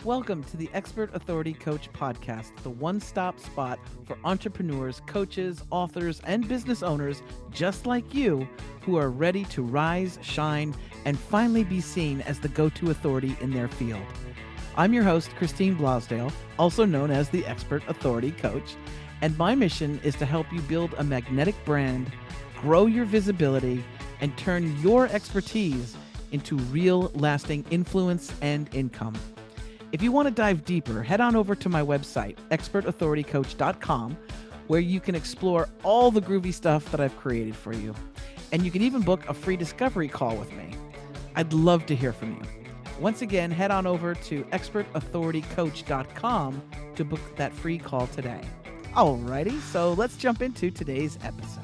Welcome to the Expert Authority Coach podcast, the one-stop spot for entrepreneurs, coaches, authors, and business owners just like you who are ready to rise, shine, and finally be seen as the go-to authority in their field. I'm your host, Christine Blosdale, also known as the Expert Authority Coach, and my mission is to help you build a magnetic brand, grow your visibility, and turn your expertise into real, lasting influence and income. If you want to dive deeper, head on over to my website, expertauthoritycoach.com, where you can explore all the groovy stuff that I've created for you. And you can even book a free discovery call with me. I'd love to hear from you. Once again, head on over to expertauthoritycoach.com to book that free call today. Alrighty, so let's jump into today's episode.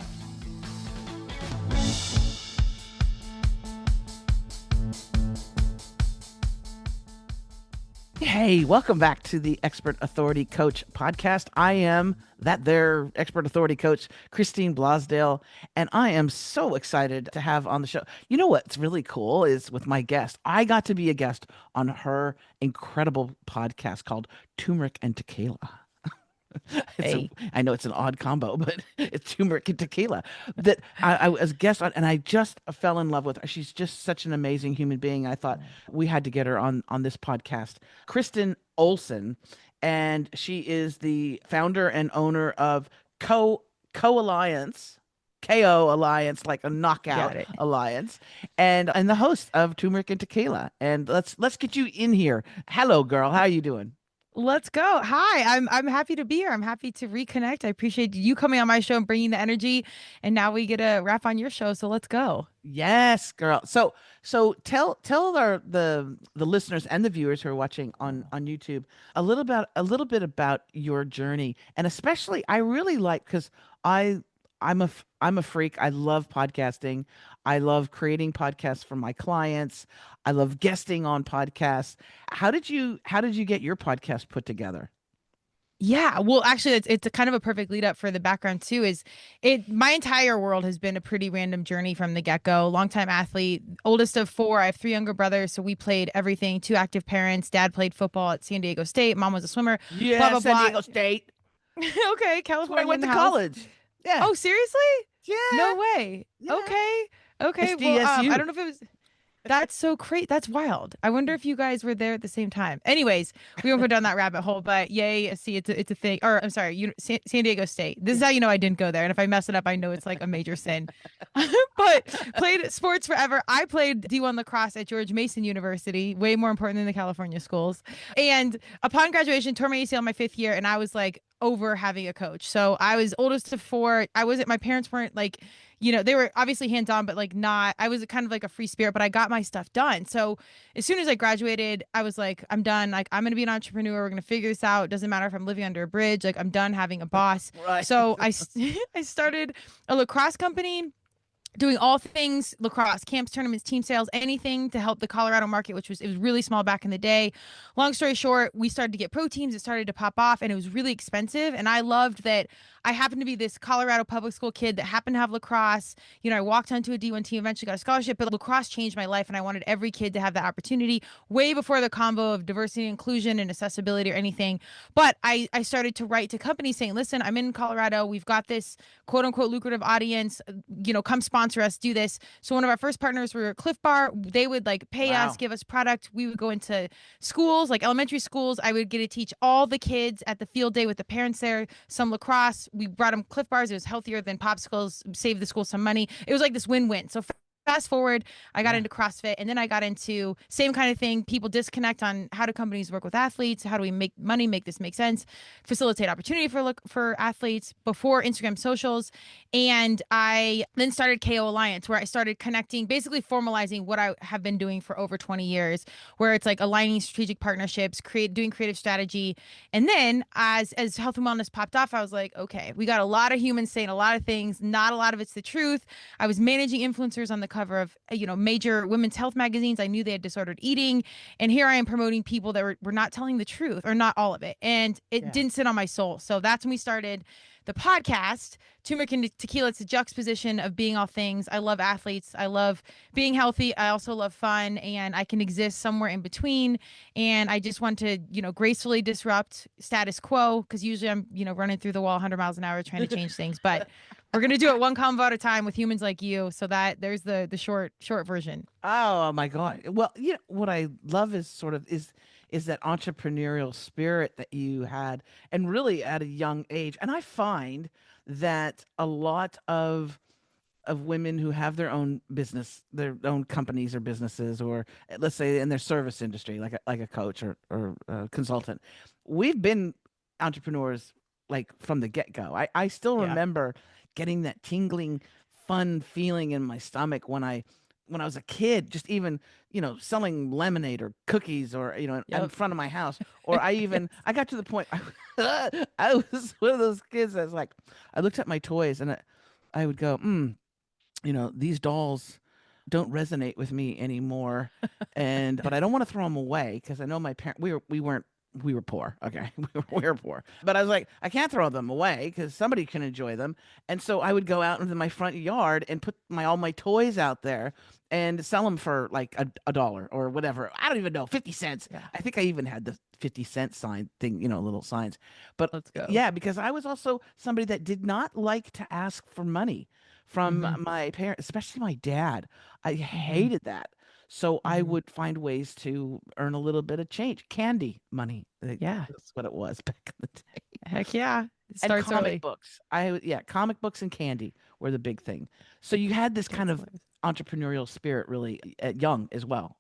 Hey, welcome back to the Expert Authority Coach podcast. I am their Expert Authority Coach, Christine Blosdale, and I am so excited to have on the show. You know what's really cool is with my guest, I got to be a guest on her incredible podcast called Turmeric and Tequila. I know it's an odd combo, but it's turmeric and tequila that I was a guest on, and I just fell in love with her. She's just such an amazing human being. I thought we had to get her on this podcast. Kristen Olson, and she is the founder and owner of Alliance. KO Alliance, like a knockout alliance, and the host of Turmeric and Tequila. And let's get you in here. Hello, girl. How are you doing? Let's go. Hi, I'm happy to be here. I'm happy to reconnect. I appreciate you coming on my show and bringing the energy. And now we get to wrap on your show. So let's go. Yes, girl. So tell the listeners and the viewers who are watching on YouTube a little bit about your journey, and especially I really like because I'm a freak. I love podcasting. I love creating podcasts for my clients. I love guesting on podcasts. How did you get your podcast put together? Yeah, well, actually, it's a kind of a perfect lead up for the background too. My entire world has been a pretty random journey from the get go. Longtime athlete, oldest of four. I have three younger brothers, so we played everything. Two active parents. Dad played football at San Diego State. Mom was a swimmer. Yeah, blah, blah, San blah. Diego State. Okay, California. I went to college. Yeah. Oh, seriously? Yeah. No way. Yeah. Okay. Well, I don't know if it was. That's so crazy. That's wild. I wonder if you guys were there at the same time. Anyways, we won't go down that rabbit hole, but yay. See, it's a thing. Or I'm sorry, San Diego State. This is how you know I didn't go there. And if I mess it up, I know it's like a major sin. But played sports forever. I played D1 lacrosse at George Mason University, way more important than the California schools. And upon graduation, tore my ACL my 5th year, and I was like over having a coach. So I was oldest of four. My parents weren't like, they were obviously hands-on, but like not, I was kind of like a free spirit, but I got my stuff done. So as soon as I graduated, I was like, I'm done. Like, I'm going to be an entrepreneur. We're going to figure this out. It doesn't matter if I'm living under a bridge. Like, I'm done having a boss. Right. So I started a lacrosse company, doing all things lacrosse, camps, tournaments, team sales, anything to help the Colorado market, it was really small back in the day. Long story short, we started to get pro teams. It started to pop off, and it was really expensive. And I loved that I happened to be this Colorado public school kid that happened to have lacrosse. I walked onto a D1 team, eventually got a scholarship, but lacrosse changed my life, and I wanted every kid to have that opportunity way before the combo of diversity, inclusion, and accessibility or anything. But I started to write to companies saying, listen, I'm in Colorado. We've got this quote unquote lucrative audience, come sponsor us, do this. So one of our first partners were Cliff Bar. They would like pay us, give us product. We would go into schools, like elementary schools. I would get to teach all the kids at the field day with the parents there, some lacrosse. We brought them Cliff Bars. It was healthier than popsicles, saved the school some money. It was like this win-win. So fast forward, I got into CrossFit, and then I got into same kind of thing. People disconnect on how do companies work with athletes? How do we make money, make this make sense, facilitate opportunity for athletes before Instagram socials. And I then started KO Alliance, where I started connecting, basically formalizing what I have been doing for over 20 years, where it's like aligning strategic partnerships, doing creative strategy. And then as health and wellness popped off, I was like, okay, we got a lot of humans saying a lot of things. Not a lot of it's the truth. I was managing influencers on the cover of major women's health magazines. I knew they had disordered eating, and here I am promoting people that were not telling the truth, or not all of it, and it didn't sit on my soul. So that's when we started the podcast, Turmeric and Tequila, it's a juxtaposition of being all things. I love athletes. I love being healthy. I also love fun, and I can exist somewhere in between. And I just want to, gracefully disrupt status quo, because usually I'm, running through the wall 100 miles an hour trying to change things. But we're gonna do it one convo at a time with humans like you. So that there's the short version. Oh my God. Well, what I love is is that entrepreneurial spirit that you had, and really at a young age. And I find that a lot of women who have their own business, their own companies or businesses, or let's say in their service industry, like a coach or a consultant, we've been entrepreneurs like from the get go. I still Yeah. remember getting that tingling, fun feeling in my stomach when I was a kid, just even selling lemonade or cookies or in Yep. front of my house, or I got to the point I was one of those kids that's like I looked at my toys and I would go, these dolls don't resonate with me anymore, and but I don't want to throw them away because I know my parents. We were poor. Okay, we were poor, but I was like, I can't throw them away because somebody can enjoy them, and so I would go out into my front yard and put all my toys out there and sell them for like a dollar or whatever. I don't even know, 50 cents. Yeah. I think I even had the 50 cent sign thing, little signs. But Let's go. yeah, because I was also somebody that did not like to ask for money from Hmm. my parents, especially my dad. I Hmm. hated that. So I Hmm. would find ways to earn a little bit of change, candy money. Yeah. That's what it was back in the day. Heck yeah. It And starts comic early. books. Yeah, comic books and candy were the big thing. So you had this kind That's of hilarious. entrepreneurial spirit really at young as well,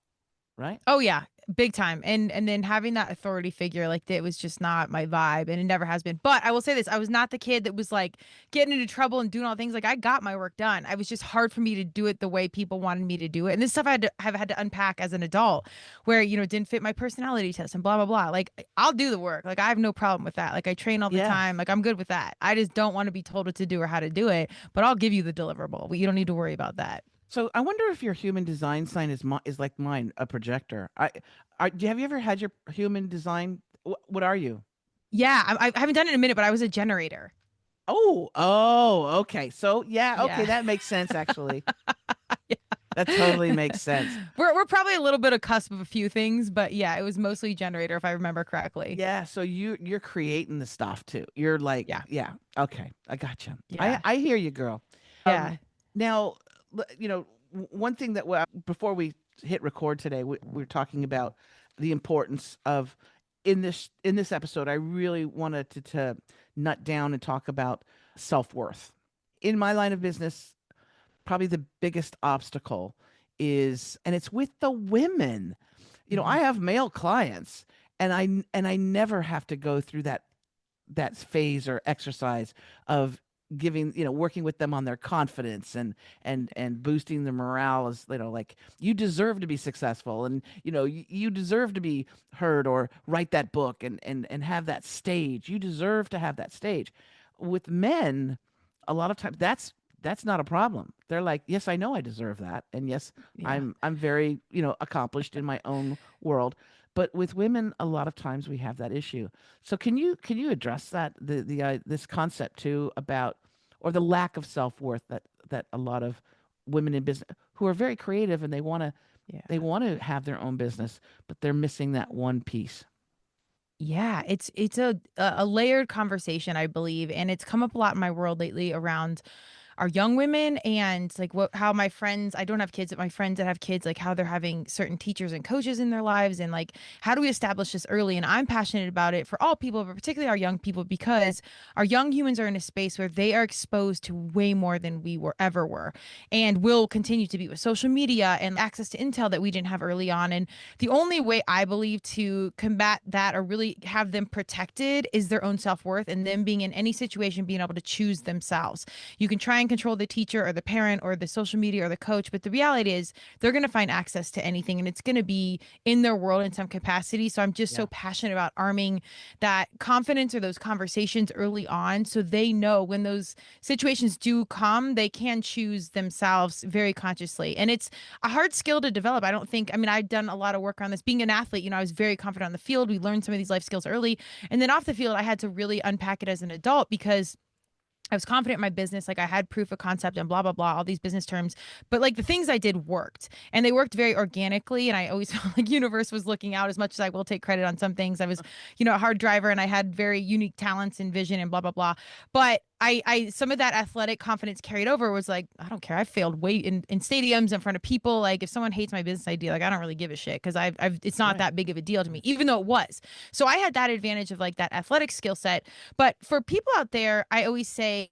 right? Oh yeah, big time. And then having that authority figure, like, it was just not my vibe, and it never has been. But I will say this, I was not the kid that was like getting into trouble and doing all things. Like, I got my work done. I was just hard for me to do it the way people wanted me to do it. And this stuff have had to unpack as an adult, where, it didn't fit my personality test and blah blah blah. Like, I'll do the work. Like, I have no problem with that. Like, I train all the Yeah. time. Like, I'm good with that. I just don't want to be told what to do or how to do it, but I'll give you the deliverable. You don't need to worry about that. So I wonder if your human design sign is like mine, a projector. Have you ever had your human design? What are you? Yeah, I haven't done it in a minute, but I was a generator. Oh, okay. So yeah, okay, Yeah. that makes sense actually. That totally makes sense. We're probably a little bit of cusp of a few things, but yeah, it was mostly generator if I remember correctly. Yeah, so you're creating the stuff too. You're like, Yeah. yeah, okay, I got you. I Yeah. I hear you, girl. Um, Yeah. now, one thing that before we hit record today, we're talking about the importance of in this episode. I really wanted to nut down and talk about self-worth. In my line of business, probably the biggest obstacle is, and it's with the women. Hmm. I have male clients, and I never have to go through that phase or exercise of giving, working with them on their confidence and boosting their morale, as like, you deserve to be successful, and you deserve to be heard, or write that book and have that stage. You deserve to have that stage. With men, a lot of times that's not a problem. They're like, yes, I know I deserve that, and yes, Yeah. I'm very accomplished in my own world. But with women, a lot of times we have that issue. So can you address that, this concept too, about, or the lack of self-worth that a lot of women in business who are very creative, and they Yeah. want to have their own business, but they're missing that one piece. Yeah, it's a layered conversation, I believe, and it's come up a lot in my world lately around are young women, and like how my friends, I don't have kids, but my friends that have kids, like how they're having certain teachers and coaches in their lives, and like how do we establish this early. And I'm passionate about it for all people, but particularly our young people, because our young humans are in a space where they are exposed to way more than we were and will continue to be, with social media and access to intel that we didn't have early on. And the only way, I believe, to combat that or really have them protected is their own self-worth, and them being in any situation being able to choose themselves. You can try and control the teacher or the parent or the social media or the coach, but the reality is they're going to find access to anything, and it's going to be in their world in some capacity. So I'm just so Yeah. passionate about arming that confidence or those conversations early on, so they know when those situations do come, they can choose themselves very consciously. And it's a hard skill to develop. I don't think, I mean, I've done a lot of work on this. Being an athlete, I was very confident on the field. We learned some of these life skills early. And then off the field, I had to really unpack it as an adult, because I was confident in my business. Like I had proof of concept and blah, blah, blah, all these business terms. But like the things I did worked and they worked very organically. And I always felt like universe was looking out as much as I will take credit on some things. I was, a hard driver and I had very unique talents and vision and blah, blah, blah. But some of that athletic confidence carried over was like, I don't care. I failed way in stadiums in front of people. Like if someone hates my business idea, like I don't really give a shit because it's not Right. that big of a deal to me, even though it was. So I had that advantage of like that athletic skill set. But for people out there, I always say,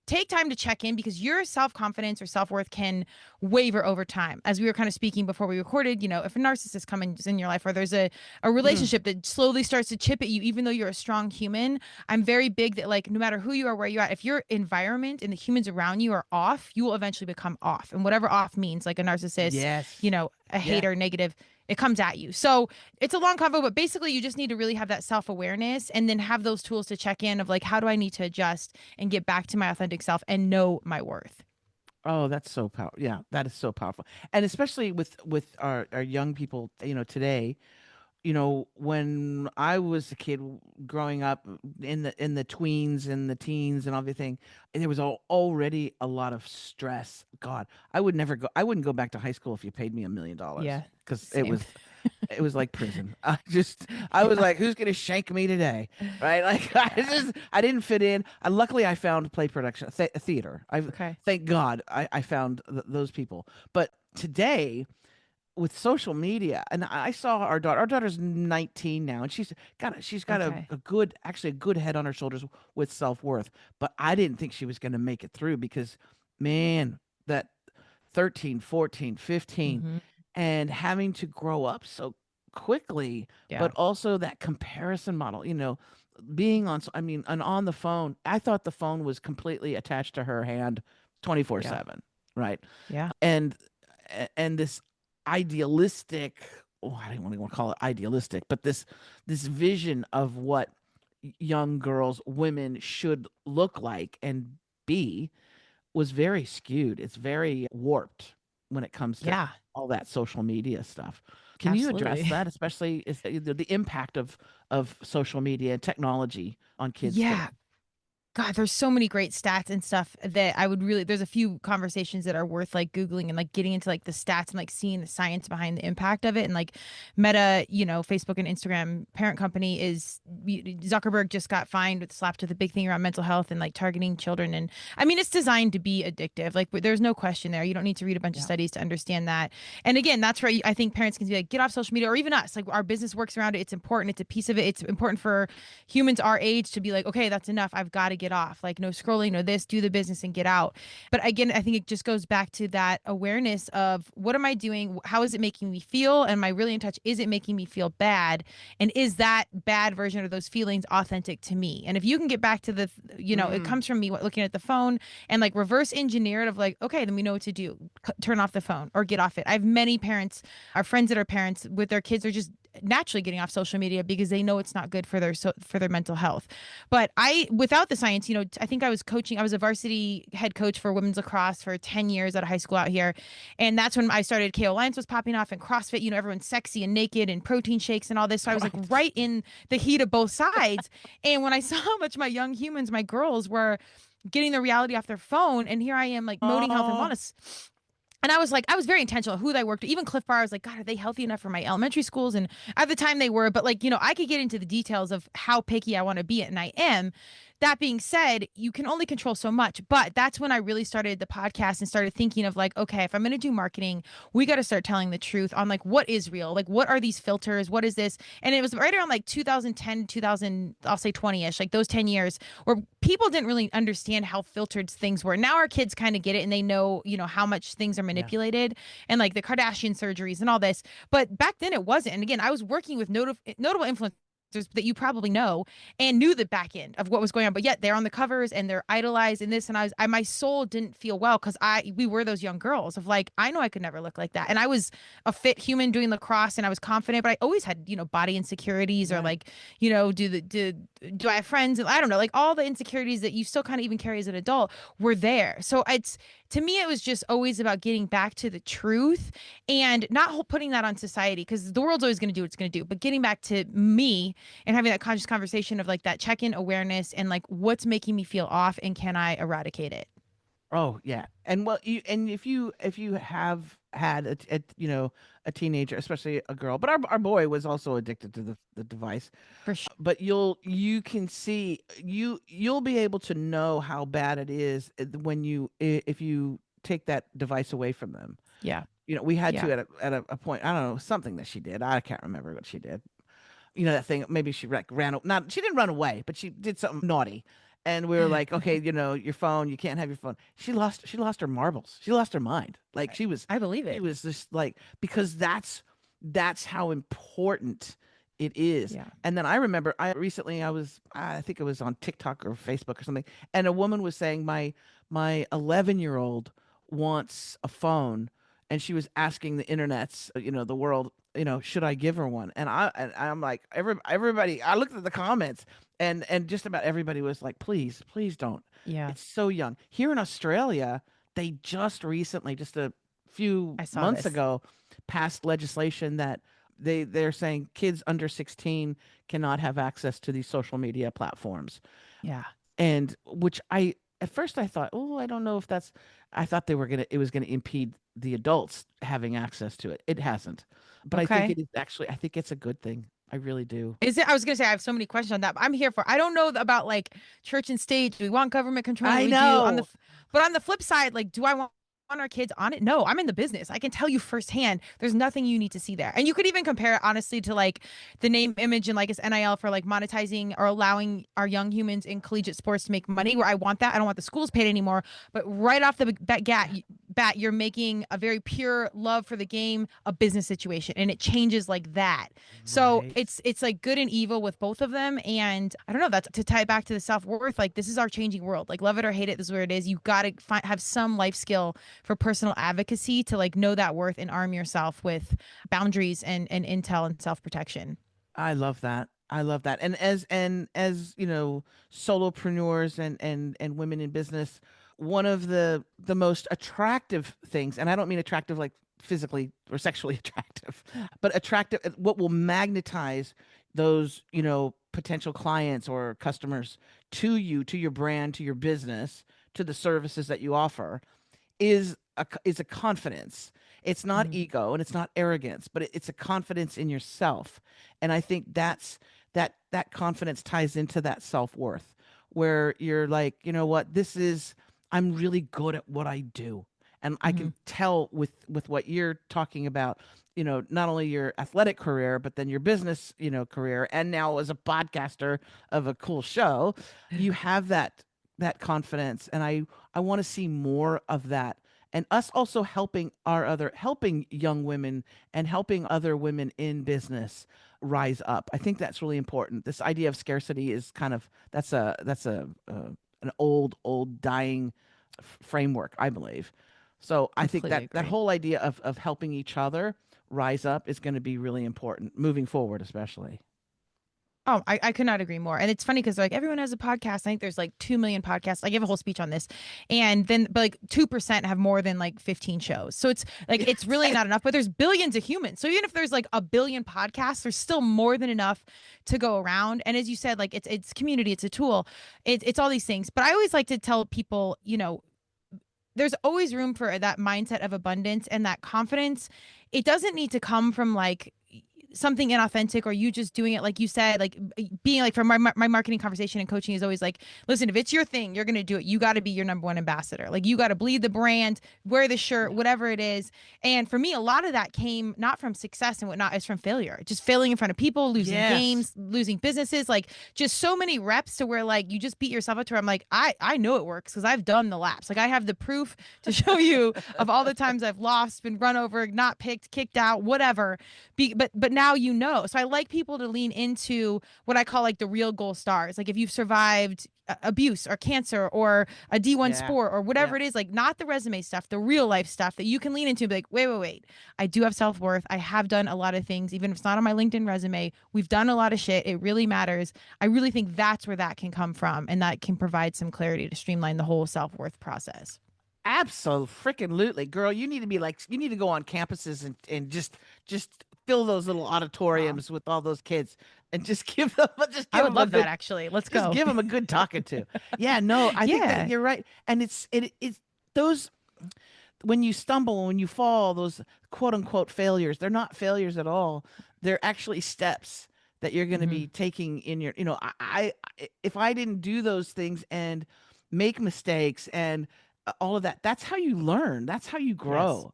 take time to check in because your self-confidence or self-worth can waver over time. As we were kind of speaking before we recorded, if a narcissist comes in your life or there's a relationship that slowly starts to chip at you, even though you're a strong human, I'm very big that like no matter who you are, where you're at, if your environment and the humans around you are off, you will eventually become off. And whatever off means, like a narcissist, Yes. a Yeah. hater, negative, it comes at you. So it's a long convo, but basically you just need to really have that self-awareness and then have those tools to check in of like, how do I need to adjust and get back to my authentic self and know my worth? Oh, that's so powerful. Yeah, that is so powerful. And especially with our young people, today, when I was a kid growing up in the tweens and the teens and everything, there was already a lot of stress. God, I wouldn't go back to high school if you paid me $1 million Yeah, because same. it was like prison. I was Yeah. like, who's gonna shank me today? Right? Like, Yeah. I didn't fit in. And luckily, I found play production, theater. Okay. Thank God, I found those people. But today, with social media, and I saw our daughter. Our daughter's 19 now, and she's got Okay. a good, actually a good head on her shoulders with self-worth. But I didn't think she was going to make it through because, man, that 13, 14, 15, Hmm. and having to grow up so quickly, Yeah. but also that comparison model, being on, I mean, and on the phone. I thought the phone was completely attached to her hand Yeah. 24/7, right? Yeah. and and this idealistic, oh, I don't want to call it idealistic, but this vision of what young girls, women should look like and be was very skewed. It's very warped when it comes to Yeah. all that social media stuff. Can you address Absolutely. that, especially is the impact of social media and technology on kids Yeah. today? God, there's so many great stats and stuff that I would really, there's a few conversations that are worth like Googling and like getting into like the stats and like seeing the science behind the impact of it. And like Meta, Facebook and Instagram parent company is Zuckerberg just got fined with slapped with a big thing around mental health and like targeting children. And I mean, it's designed to be addictive. Like there's no question there. You don't need to read a bunch of Yeah. studies to understand that. And again, that's where I think parents can be like, get off social media or even us, like our business works around it. It's important. It's a piece of it. It's important for humans our age to be like, okay, that's enough. I've got to get off. Like, no scrolling, no this, do the business and get out. But again, I think it just goes back to that awareness of what am I doing? How is it making me feel? Am I really in touch? Is it making me feel bad? And is that bad version of those feelings authentic to me? And if you can get back to it Mm, comes from me looking at the phone and like reverse engineer it of like, okay, then we know what to do. Turn off the phone or get off it. I have many parents, our friends that are parents with their kids are just naturally getting off social media because they know it's not good for their mental health. But without the science, I think I was a varsity head coach for women's lacrosse for 10 years at a high school out here. And that's when I started KO Alliance was popping off and CrossFit, everyone's sexy and naked and protein shakes and all this. So I was like right. right in the heat of both sides. And when I saw how much my young humans, my girls were getting the reality off their phone, and here I am like moaning health and Oh, wellness. And I was like, I was very intentional who I worked with. Even Cliff Bar, I was like, God, are they healthy enough for my elementary schools? And at the time they were, but like, I could get into the details of how picky I want to be, and I am. That being said, you can only control so much. But that's when I really started the podcast and started thinking of like, okay, if I'm going to do marketing, we got to start telling the truth on like what is real, like what are these filters, what is this? And it was right around like 2010, 2000, I'll say 20ish, like those 10 years where people didn't really understand how filtered things were. Now our kids kind of get it and they know, how much things are yeah. manipulated and like the Kardashian surgeries and all this. But back then it wasn't. And again, I was working with notable influencers that you probably know and knew the back end of what was going on, but yet they're on the covers and they're idolized in this. And my soul didn't feel well because we were those young girls of like, I know I could never look like that. And I was a fit human doing lacrosse and I was confident, but I always had, body insecurities or Right. like, do I have friends? And I don't know, like all the insecurities that you still kind of even carry as an adult were there. So to me, it was just always about getting back to the truth and not putting that on society because the world's always going to do what it's going to do, but getting back to me and having that conscious conversation of like that check-in awareness and like what's making me feel off and can I eradicate it? Oh yeah, and well, if you have had a teenager, especially a girl, but our boy was also addicted to the device. For sure. But you can see you'll be able to know how bad it is when if you take that device away from them. Yeah. We had Yeah. to at a point. I don't know, something that she did. I can't remember what she did. That thing, maybe she like ran, not, she didn't run away, but she did something naughty, and we were like, okay, your phone, you can't have your phone. She lost her marbles, she lost her mind, like she was I believe she it. was just like, because that's how important it is. Yeah. And then I remember, I think it was on TikTok or Facebook or something, and a woman was saying, my 11-year-old wants a phone, and she was asking the internets, the world, should I give her one? And I'm like, everybody. I looked at the comments, and just about everybody was like, please, please don't. Yeah. It's so young. Here in Australia, they just recently, just a few I saw months this. ago, passed legislation that they're saying kids under 16 cannot have access to these social media platforms. Yeah. And which I at first I thought, oh, I don't know if that's, I thought it was gonna impede the adults having access to it. It hasn't. But I think Okay. it is actually, I think it's a good thing. I really do. Is it? I was gonna say I have so many questions on that, but I'm here for. I don't know about like church and state. Do we want government controlling what I we do on the? know. But on the flip side, like, do I want our kids on it? No, I'm in the business. I can tell you firsthand. There's nothing you need to see there, and you could even compare it honestly to like the name, image, and like it's NIL for like monetizing or allowing our young humans in collegiate sports to make money. Where I want that. I don't want the schools paid anymore. But right off the bat, you're making a very pure love for the game a business situation, and it changes like that. So Right. it's like good and evil with both of them. And I don't know, that's to tie it back to the self-worth. Like this is our changing world. Like love it or hate it, this is where it is. You got to have some life skill for personal advocacy to like know that worth and arm yourself with boundaries and intel and self-protection. I love that. I love that. And as solopreneurs and women in business, one of the most attractive things, and I don't mean attractive like physically or sexually attractive, but attractive, what will magnetize those, potential clients or customers to you, to your brand, to your business, to the services that you offer, is a confidence. It's not Mhm. ego and it's not arrogance, but it's a confidence in yourself. And I think that confidence ties into that self-worth, where you're like, you know what, I'm really good at what I do. And I Mhm. can tell with what you're talking about, not only your athletic career, but then your business, career, and now as a podcaster of a cool show, you have that confidence. And I want to see more of that, and us also helping young women and helping other women in business rise up. I think that's really important. This idea of scarcity is kind of, that's a an old dying framework, I believe. So I think Completely that agree. whole idea of helping each other rise up is going to be really important moving forward, especially. Oh, I could not agree more. And it's funny because like everyone has a podcast. I think there's like 2 million podcasts. I gave a whole speech on this. And then, but like 2% have more than like 15 shows. So it's like, it's really not enough, but there's billions of humans. So even if there's like a billion podcasts, there's still more than enough to go around. And as you said, like it's community, it's a tool, it's all these things. But I always like to tell people, there's always room for that mindset of abundance and that confidence. It doesn't need to come from like something inauthentic or you just doing it like you said, like being like from my marketing conversation and coaching is always like, listen, if it's your thing, you're going to do it. You got to be your number one ambassador. Like you got to bleed the brand, wear the shirt, Yeah. whatever it is. And for me, a lot of that came not from success and whatnot, it's from failure, just failing in front of people, losing Yes. games, losing businesses, like just so many reps to where like you just beat yourself up to where I'm like, I know it works because I've done the laps. Like I have the proof to show you of all the times I've lost, been run over, not picked, kicked out, whatever. But now you know. So I like people to lean into what I call like the real gold stars. Like if you've survived abuse or cancer or a D1 Yeah. sport or Yeah. whatever it is, like not the resume stuff, the real life stuff that you can lean into and be like, wait. I do have self-worth. I have done a lot of things, even if it's not on my LinkedIn resume. We've done a lot of shit. It really matters. I really think that's where that can come from. And that can provide some clarity to streamline the whole self-worth process. Absolutely, girl. You need to go on campuses and just fill those little Wow. auditoriums with all those kids. and just give them I would love a good, that actually. Let's just go. give them a good talking to. Yeah, no, I think that Yeah. you're right. And it's those, when you stumble, when you fall, those quote unquote failures, they're not failures at all. They're actually steps that you're going to Hmm. be taking in your, if I didn't do those things and make mistakes and all of that, that's how you learn. That's how you Yes. grow.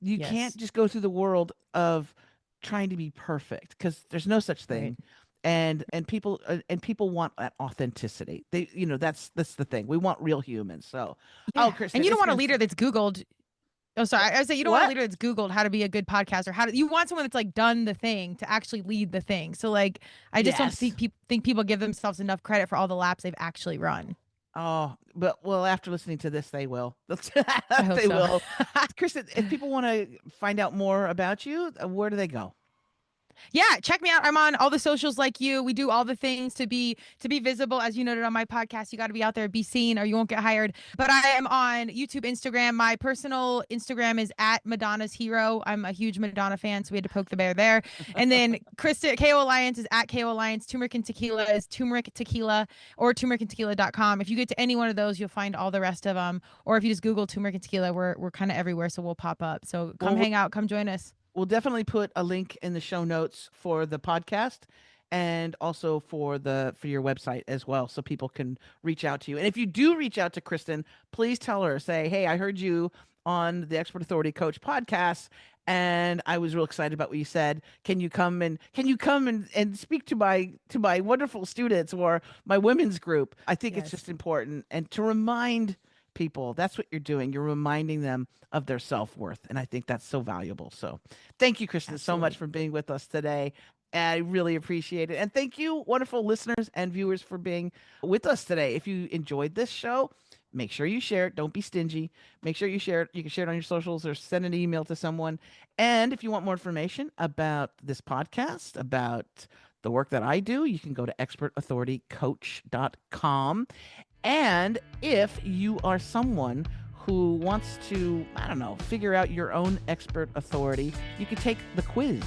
You can't Yes. just go through the world of trying to be perfect because there's no such Right. thing. And people want that authenticity. That's the thing. We want real humans. So, oh, Yeah. And Kristen, you don't it's want a been leader that's Googled. Oh, sorry. I was saying you don't want a what? leader that's Googled how to be a good podcaster. You want someone that's like done the thing to actually lead the thing. So like, I just don't Yes. think people give themselves enough credit for all the laps they've actually run. Oh, but well, after listening to this, they will. I hope They so. will. Kristen, if people want to find out more about you, where do they go? Yeah, check me out. I'm on all the socials like you. We do all the things to be visible. As you noted on my podcast, you got to be out there, be seen, or you won't get hired. But I am on YouTube, Instagram. My personal Instagram is at Madonna's Hero. I'm a huge Madonna fan, so we had to poke the bear there. And then Kristen KO Alliance is at KO Alliance. Turmeric and Tequila is Turmeric Tequila or turmericandtequila.com. If you get to any one of those, you'll find all the rest of them. Or if you just Google Turmeric and Tequila, we're kind of everywhere, so we'll pop up. So come Well, hang out, come join us. we'll definitely put a link in the show notes for the podcast and also for your website as well, so people can reach out to you. And if you do reach out to Kristen, please tell her, say, "Hey, I heard you on the Expert Authority Coach podcast, and I was real excited about what you said. Can you come and speak to my wonderful students or my women's group?" I think it's Yes. just important, and to remind people, that's what you're doing. You're reminding them of their self-worth, and I think that's so valuable. So thank you, Kristen, so much Absolutely. for being with us today. I really appreciate it. And thank you, wonderful listeners and viewers, for being with us today. If you enjoyed this show, make sure you share it. Don't be stingy. Make sure you share it. You can share it on your socials or send an email to someone. And if you want more information about this podcast, about the work that I do, you can go to expertauthoritycoach.com. And if you are someone who wants to, I don't know, figure out your own expert authority, you can take the quiz.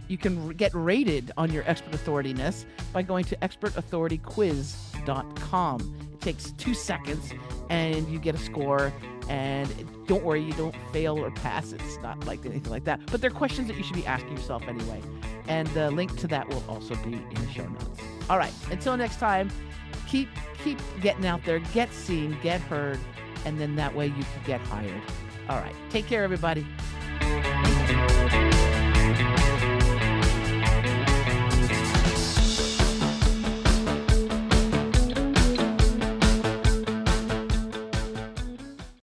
You can get rated on your expert authorityness by going to expertauthorityquiz.com. It takes 2 seconds and you get a score. And don't worry, you don't fail or pass. It's not like anything like that. But they're questions that you should be asking yourself anyway. And the link to that will also be in the show notes. All right, until next time, keep getting out there, get seen, get heard, and then that way you can get hired. All right, take care, everybody. Thank you.